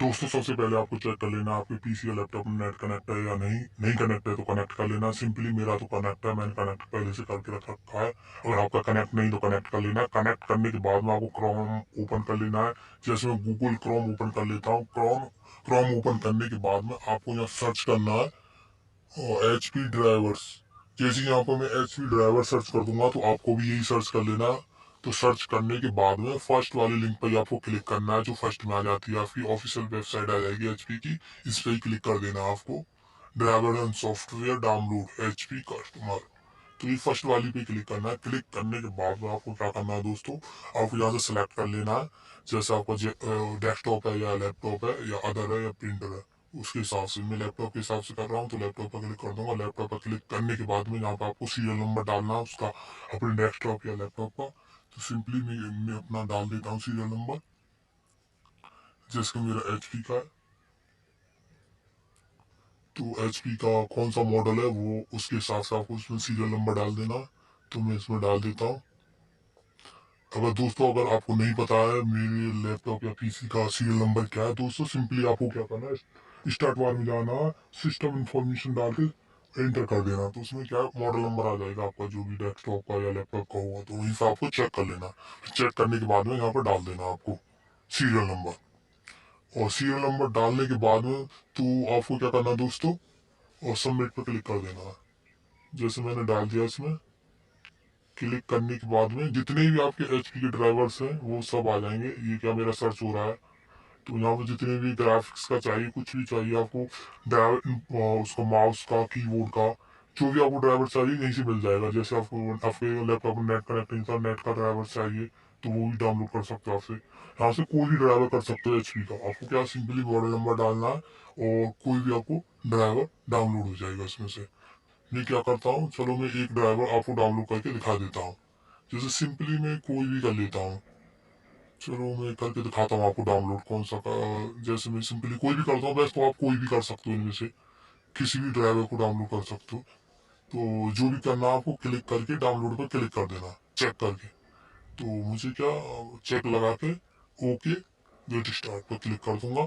दोस्तों सबसे पहले आपको चेक कर लेना आपके पीसी या लैपटॉप में नेट कनेक्ट है या नहीं। नहीं कनेक्ट है तो कनेक्ट कर लेना। सिंपली मेरा तो कनेक्ट है, मैंने कनेक्ट पहले से करके रख रखा है। अगर आपका कनेक्ट नहीं तो कनेक्ट कर लेना है। कनेक्ट करने के बाद में आपको क्रोम ओपन कर लेना है। जैसे मैं गूगल क्रोम ओपन कर लेता हूँ। क्रोम ओपन करने के बाद में आपको यहाँ सर्च करना है एच पी ड्राइवर्स। जैसे यहाँ पर मैं एच पी ड्राइवर सर्च कर दूंगा तो आपको भी यही सर्च कर लेना है। तो सर्च करने के बाद में फर्स्ट वाली लिंक पर आपको क्लिक करना है, जो फर्स्ट में आ जाती है आपकी ऑफिशियल वेबसाइट आ जाएगी एचपी की। इस पर ही क्लिक कर देना है आपको। Driver and software download HP customer, तो ये फर्स्ट वाली पे क्लिक करना है। क्लिक करने के बाद में आपको क्या करना है दोस्तों, आपको यहाँ से सिलेक्ट कर लेना है। जैसे आपका डेस्कटॉप है या लैपटॉप है या अदर है या प्रिंटर है, उसके हिसाब से। मैं लैपटॉप के हिसाब से कर रहा हूँ तो लैपटॉप पर क्लिक कर दूंगा। लैपटॉप पर क्लिक करने के बाद में यहाँ पर आपको सीरियल नंबर डालना है उसका, अपने डेस्कटॉप या लैपटॉप का। तो सिंपली मैं अपना डाल देता हूँ सीरियल नंबर, जैसे मेरा एचपी का है। तो एचपी का कौन सा मॉडल है वो उसके हिसाब से आपको उसमें सीरियल नंबर डाल देना है। तो मैं इसमें डाल देता हूँ। अगर दोस्तों अगर आपको नहीं पता है मेरे लैपटॉप या पीसी का सीरियल नंबर क्या है दोस्तों, सिंपली आपको क्या करना है, स्टार्ट बार में जाना है, सिस्टम इंफॉर्मेशन डाल के एंटर कर देना। तो उसमें क्या मॉडल नंबर आ जाएगा आपका, जो भी डेस्कटॉप का या लैपटॉप का होगा। तो वहीं से आपको चेक कर लेना। चेक करने के बाद में यहाँ पर डाल देना आपको सीरियल नंबर। और सीरियल नंबर डालने के बाद में तो आपको क्या करना है दोस्तों, और सबमिट पे क्लिक कर देना है। जैसे मैंने डाल दिया इसमें, क्लिक करने के बाद में जितने भी आपके एचपी के ड्राइवर्स हैं वो सब आ जाएंगे। ये क्या मेरा सर्च हो रहा है, तो यहाँ पर जितने भी ग्राफिक्स का चाहिए, कुछ भी चाहिए आपको, ड्राइवर उसका माउस का, कीबोर्ड का, जो भी आपको ड्राइवर चाहिए यहीं से मिल जाएगा। जैसे आपको आपके लैपटॉप में नेट कनेक्ट नहीं था, नेट का ड्राइवर चाहिए तो वो भी डाउनलोड कर सकते हो आपसे। यहाँ से कोई भी ड्राइवर कर सकते हो एचपी का। आपको क्या सिंपली मॉडल नंबर डालना है और कोई भी आपको ड्राइवर डाउनलोड हो जाएगा इसमें से। मैं क्या करता हूँ, चलो मैं एक ड्राइवर आपको डाउनलोड करके दिखा देता हूँ। जैसे सिंपली मैं कोई भी कर लेता हूँ। चलो मैं करके दिखाता हूँ आपको डाउनलोड कौन सा का। जैसे मैं सिंपली कोई भी करता हूँ, वैसे तो आप कोई भी कर सकते हो, इनमें से किसी भी ड्राइवर को डाउनलोड कर सकते हो। तो जो भी करना है आपको क्लिक करके डाउनलोड पर क्लिक कर देना, चेक करके। तो मुझे क्या, चेक लगा के ओके गेट स्टार्ट पर क्लिक कर दूंगा।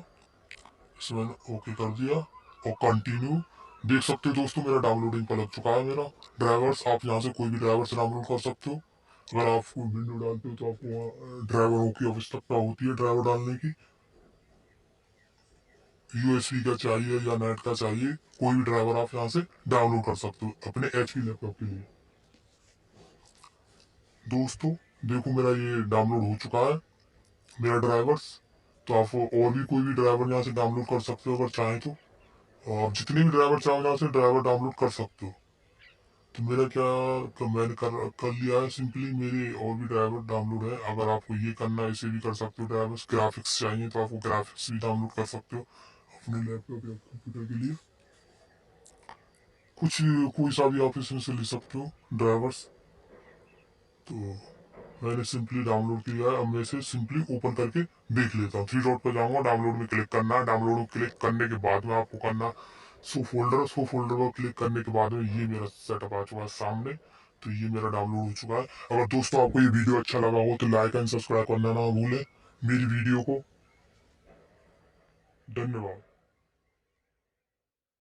इसमें मैंने ओके कर दिया और कंटिन्यू। देख सकते हो दोस्तों मेरा डाउनलोडिंग पर लग चुका है मेरा ड्राइवर्स। आप यहाँ से कोई भी ड्राइवर से डाउनलोड कर सकते हो। अगर आप विंडो डालते हो तो आपको ड्राइवरों की आवश्यकता होती है ड्राइवर डालने की। यूएसबी का चाहिए या नेट का चाहिए, कोई भी ड्राइवर आप यहाँ से डाउनलोड कर सकते हो अपने एचपी लैपटॉप के लिए। दोस्तों देखो मेरा ये डाउनलोड हो चुका है मेरा ड्राइवर्स। तो आप और भी कोई भी ड्राइवर यहाँ से डाउनलोड कर सकते हो अगर चाहें तो। आप जितने भी ड्राइवर चाहो यहाँ से ड्राइवर डाउनलोड कर सकते हो। तो मेरा क्या, मैंने कर लिया है सिंपली। मेरे और भी ड्राइवर डाउनलोड है। अगर आपको ये करना है इसे भी कर सकते हो। ड्राइवर्स ग्राफिक्स चाहिए तो आपको ग्राफिक्स भी डाउनलोड कर सकते हो अपने लैपटॉप या कंप्यूटर के लिए। कुछ कोई सा भी आप इसमें से ले सकते हो ड्राइवर्स। तो मैंने सिंपली डाउनलोड किया है। अब मैं इसे सिंपली ओपन करके देख लेता हूँ। थ्री डॉट पर जाऊंगा, डाउनलोड में क्लिक करना है। डाउनलोड में क्लिक करने के बाद में आपको करना सो फोल्डर पर क्लिक करने के बाद में ये मेरा सेटअप आ चुका है सामने। तो ये मेरा डाउनलोड हो चुका है। अगर दोस्तों आपको ये वीडियो अच्छा लगा हो तो लाइक एंड सब्सक्राइब करना ना भूलें मेरी वीडियो को। धन्यवाद।